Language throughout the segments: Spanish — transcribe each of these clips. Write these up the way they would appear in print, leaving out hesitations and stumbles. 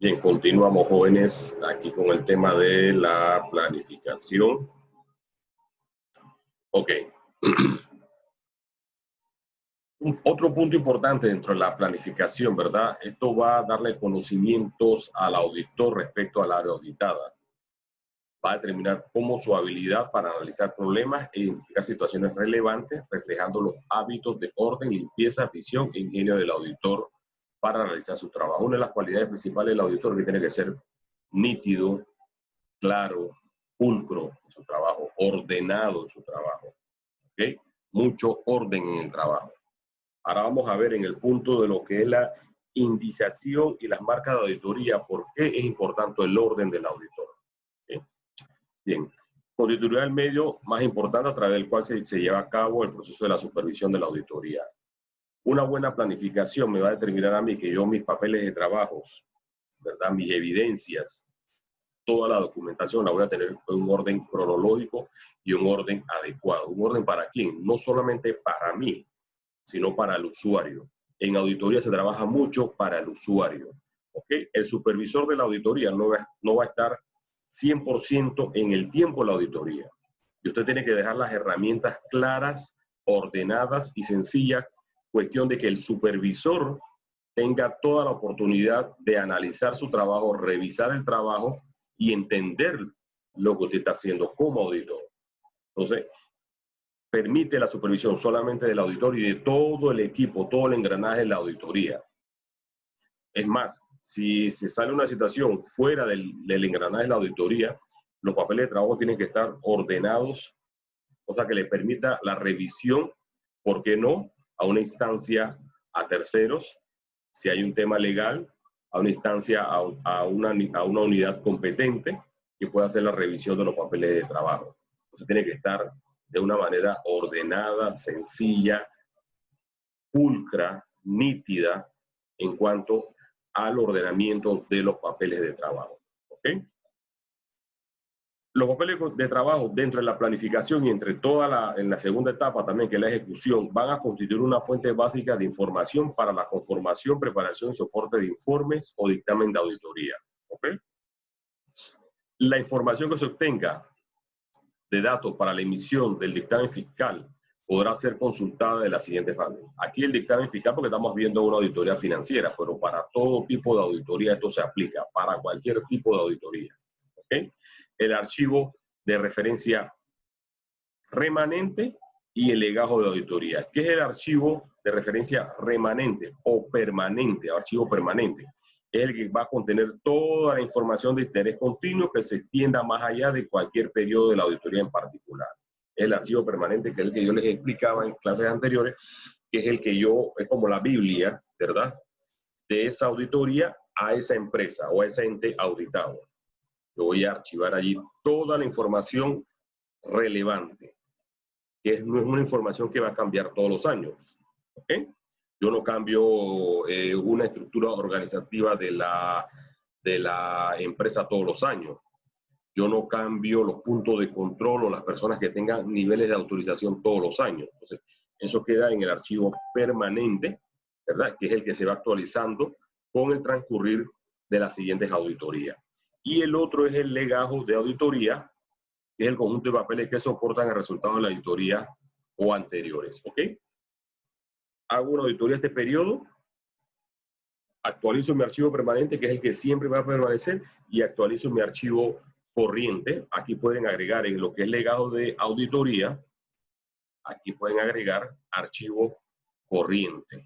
Bien, continuamos, jóvenes, aquí con el tema de la planificación. Ok. Otro punto importante dentro de la planificación, ¿verdad? Esto va a darle conocimientos al auditor respecto al área auditada. Va a determinar cómo su habilidad para analizar problemas e identificar situaciones relevantes, reflejando los hábitos de orden, limpieza, visión e ingenio del auditor para realizar su trabajo. Una de las cualidades principales del auditor es que tiene que ser nítido, claro, pulcro en su trabajo, ordenado en su trabajo. ¿Okay? Mucho orden en el trabajo. Ahora vamos a ver en el punto de lo que es la indiciación y las marcas de auditoría, por qué es importante el orden del auditor. ¿Okay? Bien, constituirá el medio más importante a través del cual se lleva a cabo el proceso de la supervisión de la auditoría. Una buena planificación me va a determinar a mí que yo mis papeles de trabajos, ¿verdad? Mis evidencias, toda la documentación la voy a tener en un orden cronológico y un orden adecuado. ¿Un orden para quién? No solamente para mí, sino para el usuario. En auditoría se trabaja mucho para el usuario. ¿Okay? El supervisor de la auditoría no va a estar 100% en el tiempo de la auditoría. Y usted tiene que dejar las herramientas claras, ordenadas y sencillas, cuestión de que el supervisor tenga toda la oportunidad de analizar su trabajo, revisar el trabajo y entender lo que usted está haciendo como auditor. Entonces, permite la supervisión solamente del auditor y de todo el equipo, todo el engranaje de la auditoría. Es más, si se sale una situación fuera del engranaje de la auditoría, los papeles de trabajo tienen que estar ordenados, o sea, que le permita la revisión, ¿por qué no?, a una instancia, a terceros, si hay un tema legal, a una instancia, a una unidad competente que pueda hacer la revisión de los papeles de trabajo. Entonces tiene que estar de una manera ordenada, sencilla, pulcra, nítida en cuanto al ordenamiento de los papeles de trabajo. ¿Ok? Los papeles de trabajo dentro de la planificación y entre en la segunda etapa también, que es la ejecución, van a constituir una fuente básica de información para la conformación, preparación y soporte de informes o dictamen de auditoría. ¿Ok? La información que se obtenga de datos para la emisión del dictamen fiscal podrá ser consultada de la siguiente forma. Aquí el dictamen fiscal porque estamos viendo una auditoría financiera, pero para todo tipo de auditoría esto se aplica, para cualquier tipo de auditoría. ¿Okay? El archivo de referencia remanente y el legajo de auditoría. ¿Qué es el archivo de referencia remanente o permanente? Archivo permanente. Es el que va a contener toda la información de interés continuo que se extienda más allá de cualquier periodo de la auditoría en particular. El archivo permanente, que es el que yo les explicaba en clases anteriores, que es el que es como la Biblia, ¿verdad?, de esa auditoría a esa empresa o a ese ente auditado. Yo voy a archivar allí toda la información relevante, que no es una información que va a cambiar todos los años. ¿Ok? Yo no cambio una estructura organizativa de la empresa todos los años. Yo no cambio los puntos de control o las personas que tengan niveles de autorización todos los años. Entonces, eso queda en el archivo permanente, ¿verdad?, que es el que se va actualizando con el transcurrir de las siguientes auditorías. Y el otro es el legajo de auditoría, que es el conjunto de papeles que soportan el resultado de la auditoría o anteriores. ¿Ok? Hago una auditoría este periodo, actualizo mi archivo permanente, que es el que siempre va a permanecer, y actualizo mi archivo corriente. Aquí pueden agregar en lo que es legado de auditoría, aquí pueden agregar archivo corriente.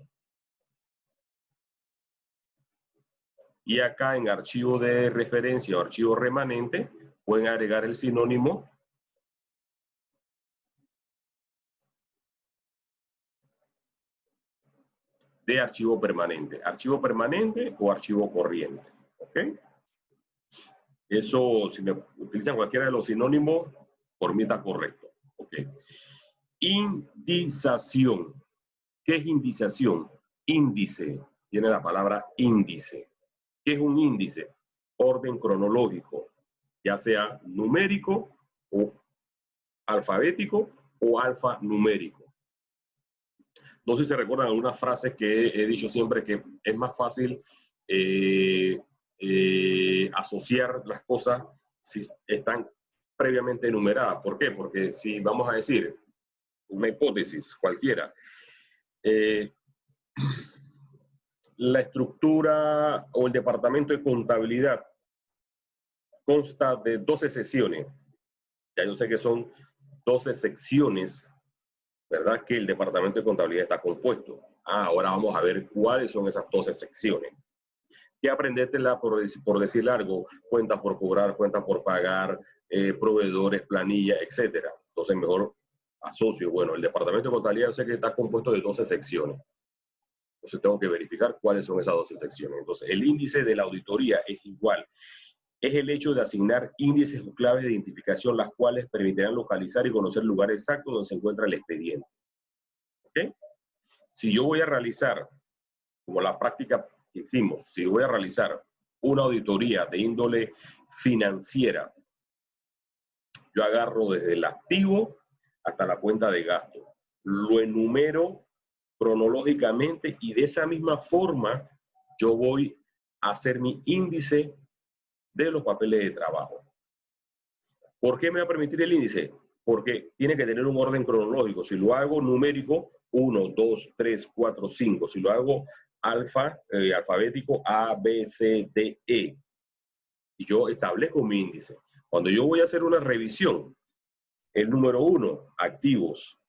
Y acá en archivo de referencia o archivo remanente, pueden agregar el sinónimo de archivo permanente o archivo corriente. ¿Ok? Eso, si me utilizan cualquiera de los sinónimos, por mí está correcto. ¿Ok? Indización. ¿Qué es indización? Índice. Tiene la palabra índice. ¿Qué es un índice? Orden cronológico, ya sea numérico o alfabético o alfanumérico. No sé si se recuerdan algunas frases que he dicho siempre, que es más fácil asociar las cosas si están previamente enumeradas. ¿Por qué? Porque si vamos a decir una hipótesis cualquiera, la estructura o el departamento de contabilidad consta de 12 secciones. Ya yo sé que son 12 secciones, ¿verdad? Que el departamento de contabilidad está compuesto. Ahora vamos a ver cuáles son esas 12 secciones. Que aprendértela por decir algo, cuentas por cobrar, cuentas por pagar, proveedores, planilla, etcétera. Entonces mejor asocio. Bueno, el departamento de contabilidad yo sé que está compuesto de 12 secciones. Entonces tengo que verificar cuáles son esas 12 secciones. Entonces el índice de la auditoría es igual. Es el hecho de asignar índices o claves de identificación, las cuales permitirán localizar y conocer el lugar exacto donde se encuentra el expediente. ¿Okay? Si yo voy a realizar, como la práctica que hicimos, si voy a realizar una auditoría de índole financiera, yo agarro desde el activo hasta la cuenta de gasto, lo enumero cronológicamente y de esa misma forma yo voy a hacer mi índice de los papeles de trabajo. ¿Por qué me va a permitir el índice? Porque tiene que tener un orden cronológico. Si lo hago numérico, 1, 2, 3, 4, 5. Si lo hago alfabético, A, B, C, D, E. Y yo establezco mi índice. Cuando yo voy a hacer una revisión, el número 1, activos.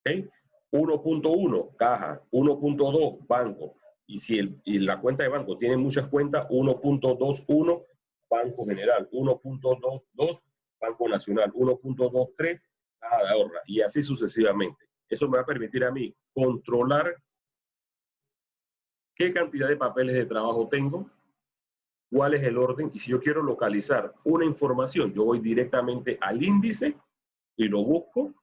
¿Okay? 1.1, caja. 1.2, banco. Y si la cuenta de banco tiene muchas cuentas, 1.21, Banco General. 1.22, Banco Nacional. 1.23, caja de ahorro. Y así sucesivamente. Eso me va a permitir a mí controlar qué cantidad de papeles de trabajo tengo, cuál es el orden, y si yo quiero localizar una información, yo voy directamente al índice y lo busco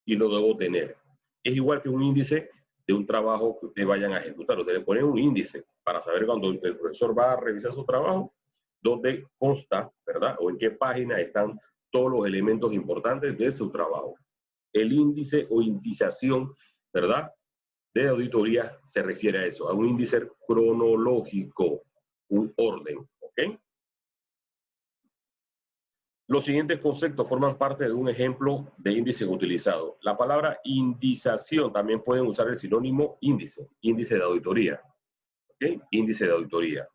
y lo debo tener. Es igual que un índice de un trabajo que ustedes vayan a ejecutar. Ustedes ponen un índice para saber cuando el profesor va a revisar su trabajo, dónde consta, ¿verdad? O en qué página están todos los elementos importantes de su trabajo. El índice o indización, ¿verdad?, de auditoría se refiere a eso, a un índice cronológico, un orden, ¿ok? Los siguientes conceptos forman parte de un ejemplo de índice utilizado. La palabra indización también pueden usar el sinónimo índice, índice de auditoría, ¿ok? Índice de auditoría.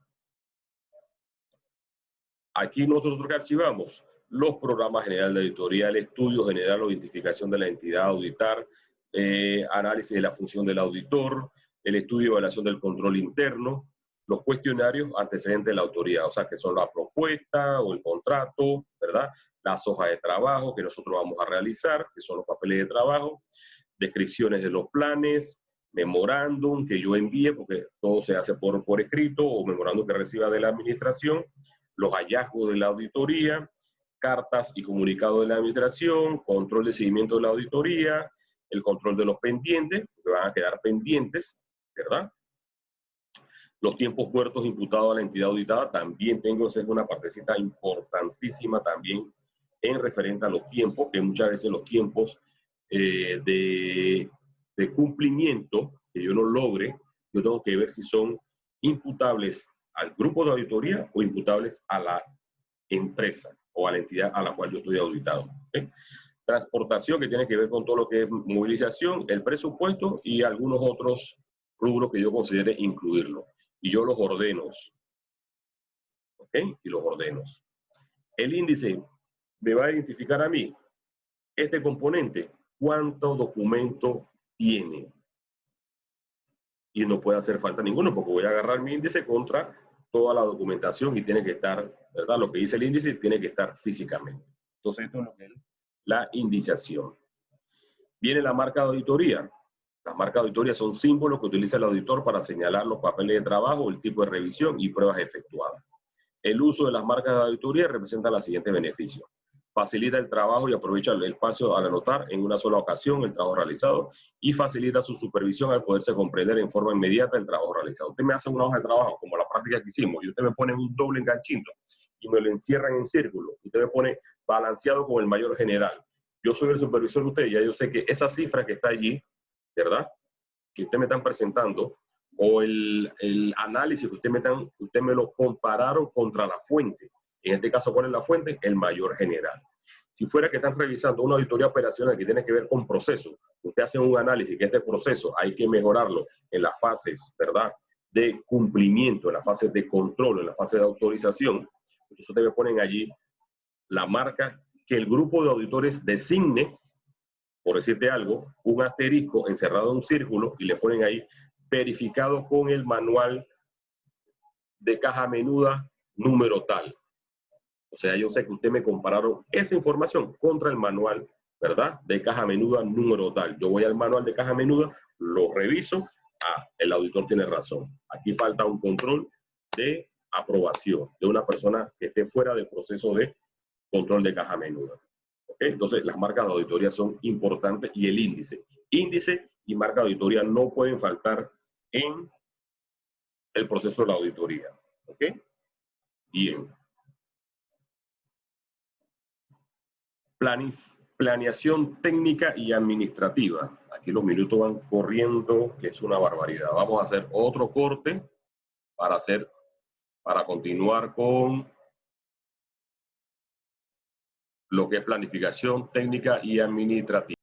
Aquí nosotros que archivamos los programas generales de auditoría, el estudio general o identificación de la entidad a auditar, análisis de la función del auditor, el estudio y evaluación del control interno, los cuestionarios antecedentes de la autoría, o sea, que son la propuesta o el contrato, ¿verdad? Las hojas de trabajo que nosotros vamos a realizar, que son los papeles de trabajo, descripciones de los planes, memorándum que yo envíe, porque todo se hace por escrito, o memorándum que reciba de la administración, los hallazgos de la auditoría, cartas y comunicados de la administración, control de seguimiento de la auditoría, el control de los pendientes, que van a quedar pendientes, ¿verdad? Los tiempos muertos imputados a la entidad auditada, también tengo, esa es una partecita importantísima también en referente a los tiempos, que muchas veces los tiempos de cumplimiento que yo no logre, yo tengo que ver si son imputables al grupo de auditoría o imputables a la empresa o a la entidad a la cual yo estoy auditado. ¿Okay? Transportación, que tiene que ver con todo lo que es movilización, el presupuesto y algunos otros rubros que yo considere incluirlo. Y yo los ordeno. ¿Ok? Y los ordeno. El índice me va a identificar a mí, este componente, cuánto documento tiene. Y no puede hacer falta ninguno, porque voy a agarrar mi índice contra toda la documentación y tiene que estar, ¿verdad? Lo que dice el índice tiene que estar físicamente. Entonces, esto es lo que es la indización. Viene la marca de auditoría. Las marcas de auditoría son símbolos que utiliza el auditor para señalar los papeles de trabajo, el tipo de revisión y pruebas efectuadas. El uso de las marcas de auditoría representa los siguientes beneficios. Facilita el trabajo y aprovecha el espacio al anotar en una sola ocasión el trabajo realizado y facilita su supervisión al poderse comprender en forma inmediata el trabajo realizado. Usted me hace una hoja de trabajo, como la práctica que hicimos, y usted me pone un doble enganchito y me lo encierran en círculo. Usted me pone balanceado con el mayor general. Yo soy el supervisor de usted, ya yo sé que esa cifra que está allí, ¿verdad?, que usted me están presentando, o el análisis que usted me lo compararon contra la fuente. En este caso, ¿cuál es la fuente? El mayor general. Si fuera que están revisando una auditoría operacional que tiene que ver con procesos, usted hace un análisis que este proceso hay que mejorarlo en las fases, ¿verdad?, de cumplimiento, en las fases de control, en la fase de autorización. Entonces ustedes me ponen allí la marca que el grupo de auditores designe, por decirte algo, un asterisco encerrado en un círculo y le ponen ahí verificado con el manual de caja menuda número tal. O sea, yo sé que usted me compararon esa información contra el manual, ¿verdad?, de caja menuda número tal. Yo voy al manual de caja menuda, lo reviso, el auditor tiene razón. Aquí falta un control de aprobación de una persona que esté fuera del proceso de control de caja menuda. ¿Okay? Entonces, las marcas de auditoría son importantes y el índice. Índice y marca de auditoría no pueden faltar en el proceso de la auditoría. ¿Ok? Bien. Planeación técnica y administrativa. Aquí los minutos van corriendo, que es una barbaridad. Vamos a hacer otro corte para continuar con lo que es planificación técnica y administrativa.